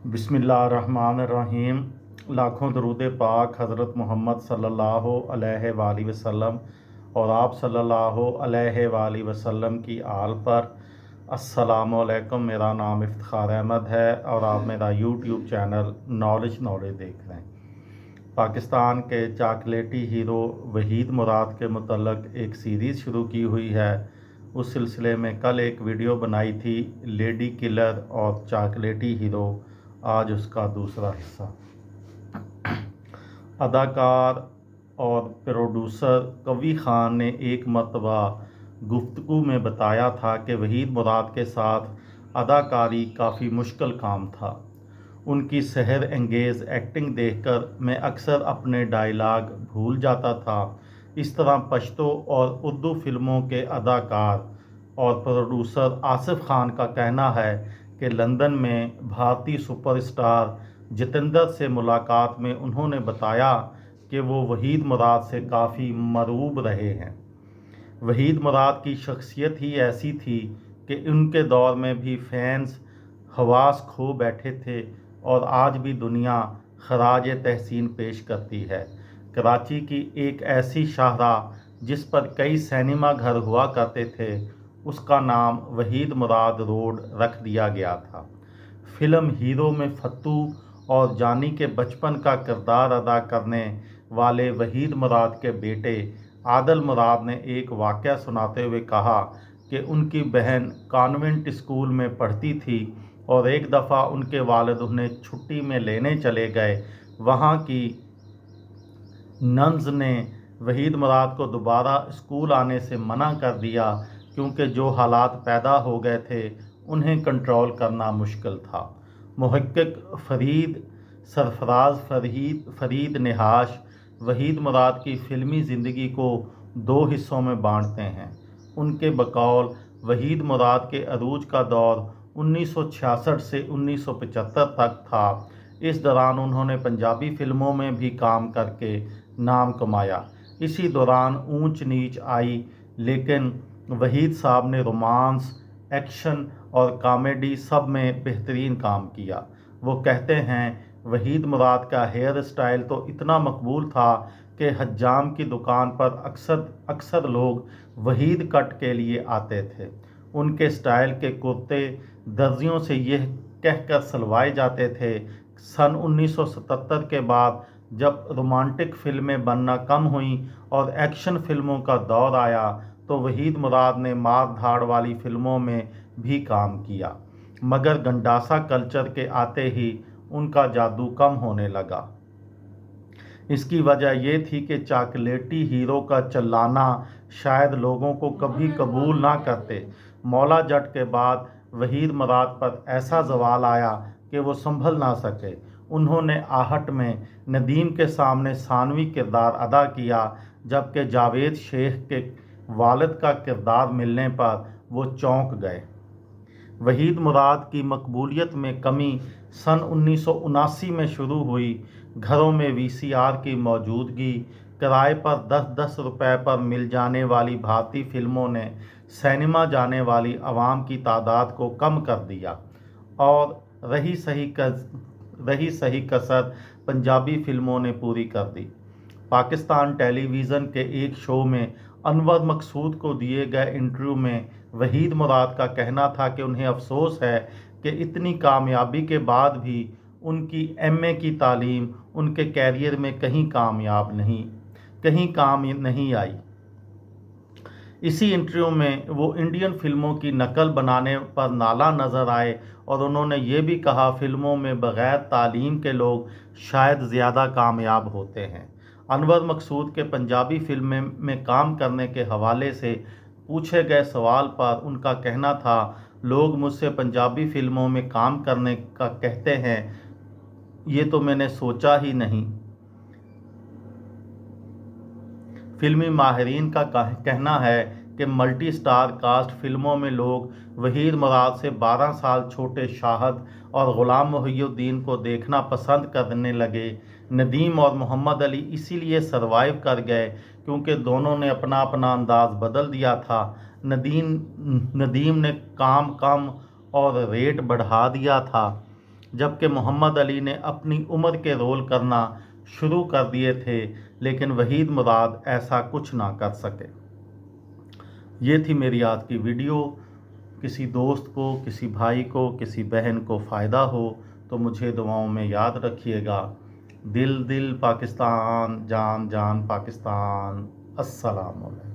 बिस्मिल्लाहिर्रहमानिर्रहीम। लाखों दरूद पाक हज़रत मोहम्मद सल्लल्लाहु अलैहि वसल्लम और आप सल्लल्लाहु अलैहि वसल्लम की आल पर। अस्सलामु अलैकुम। मेरा नाम इफ्तिखार अहमद है और आप मेरा यूट्यूब चैनल नॉलेज देख रहे हैं। पाकिस्तान के चॉकलेटी हीरो वहीद मुराद के मुतल्लक एक सीरीज़ शुरू की हुई है। उस सिलसिले में कल एक वीडियो बनाई थी लेडी किलर और चॉकलेटी हीरो। आज उसका दूसरा हिस्सा। अदाकार और प्रोड्यूसर कवी खान ने एक मरतबा गुफ्तगू में बताया था कि वहीद मुराद के साथ अदाकारी काफ़ी मुश्किल काम था। उनकी सहर अंगेज़ एक्टिंग देखकर मैं अक्सर अपने डायलॉग भूल जाता था। इस तरह पश्तो और उर्दू फिल्मों के अदाकार और प्रोड्यूसर आसिफ खान का कहना है कि लंदन में भारतीय सुपरस्टार जितेंद्र से मुलाकात में उन्होंने बताया कि वो वहीद मुराद से काफ़ी मरूब रहे हैं। वहीद मुराद की शख्सियत ही ऐसी थी कि उनके दौर में भी फैंस हवास खो बैठे थे और आज भी दुनिया खराज तहसीन पेश करती है। कराची की एक ऐसी शाहराह जिस पर कई सिनेमा घर हुआ करते थे, उसका नाम वहीद मुराद रोड रख दिया गया था। फिल्म हीरो में फत्तू और जानी के बचपन का किरदार अदा करने वाले वहीद मुराद के बेटे आदल मुराद ने एक वाक़या सुनाते हुए कहा कि उनकी बहन कॉन्वेंट स्कूल में पढ़ती थी और एक दफ़ा उनके वालिद उन्हें छुट्टी में लेने चले गए। वहाँ की नन्स ने वहीद मुराद को दोबारा स्कूल आने से मना कर दिया क्योंकि जो हालात पैदा हो गए थे उन्हें कंट्रोल करना मुश्किल था। मुहक्किक फरीद सरफराज फरीद निहाश वहीद मुराद की फ़िल्मी ज़िंदगी को दो हिस्सों में बांटते हैं। उनके बकौल वहीद मुराद के अरूज का दौर 1966 से 1975 तक था। इस दौरान उन्होंने पंजाबी फ़िल्मों में भी काम करके नाम कमाया। इसी दौरान ऊंच नीच आई, लेकिन वहीद साहब ने रोमांस, एक्शन और कॉमेडी सब में बेहतरीन काम किया। वो कहते हैं वहीद मुराद का हेयर स्टाइल तो इतना मकबूल था कि हज्जाम की दुकान पर अक्सर लोग वहीद कट के लिए आते थे। उनके स्टाइल के कुर्ते दर्जियों से यह कहकर सिलवाए जाते थे। सन 1977 के बाद जब रोमांटिक फिल्में बनना कम हुई और एक्शन फिल्मों का दौर आया तो वहीद मुराद ने मार धाड़ वाली फिल्मों में भी काम किया, मगर गंडासा कल्चर के आते ही उनका जादू कम होने लगा। इसकी वजह यह थी कि चॉकलेटी हीरो का चलाना शायद लोगों को कभी कबूल ना करते। मौला जट के बाद वहीद मुराद पर ऐसा जवाल आया कि वो संभल ना सके। उन्होंने आहट में नदीम के सामने सानवी किरदार अदा किया, जबकि जावेद शेख के वालिद का किरदार मिलने पर वो चौंक गए। वहीद मुराद की मकबूलियत में कमी सन 1979 में शुरू हुई। घरों में वीसीआर की मौजूदगी, किराए पर 10-10 रुपए पर मिल जाने वाली भारतीय फिल्मों ने सिनेमा जाने वाली आवाम की तादाद को कम कर दिया और रही सही कसर पंजाबी फिल्मों ने पूरी कर दी। पाकिस्तान टेलीविज़न के एक शो में अनवर मकसूद को दिए गए इंटरव्यू में वहीद मुराद का कहना था कि उन्हें अफसोस है कि इतनी कामयाबी के बाद भी उनकी एमए की तालीम उनके कैरियर में कहीं काम नहीं आई। इसी इंटरव्यू में वो इंडियन फिल्मों की नकल बनाने पर नाला नज़र आए और उन्होंने ये भी कहा, फिल्मों में बग़ैर तालीम के लोग शायद ज़्यादा कामयाब होते हैं। अनवर मकसूद के पंजाबी फिल्म में काम करने के हवाले से पूछे गए सवाल पर उनका कहना था, लोग मुझसे पंजाबी फिल्मों में काम करने का कहते हैं, ये तो मैंने सोचा ही नहीं। फिल्मी माहिरीन का कहना है कि मल्टी स्टार कास्ट फिल्मों में लोग वहीद मुराद से 12 साल छोटे शाहद और ग़ुलाम मोहिउद्दीन को देखना पसंद करने लगे। नदीम और मोहम्मद अली इसीलिए सरवाइव कर गए क्योंकि दोनों ने अपना अपना अंदाज़ बदल दिया था। नदीम ने काम कम और रेट बढ़ा दिया था, جبکہ محمد علی نے اپنی عمر کے رول کرنا شروع کر دیے تھے، لیکن وحید مراد ایسا کچھ نہ کر سکے۔ یہ تھی میری آج کی ویڈیو۔ کسی دوست کو، کسی بھائی کو، کسی بہن کو فائدہ ہو تو مجھے دعاؤں میں یاد رکھیے گا۔ دل دل پاکستان، جان جان پاکستان۔ السلام علیکم۔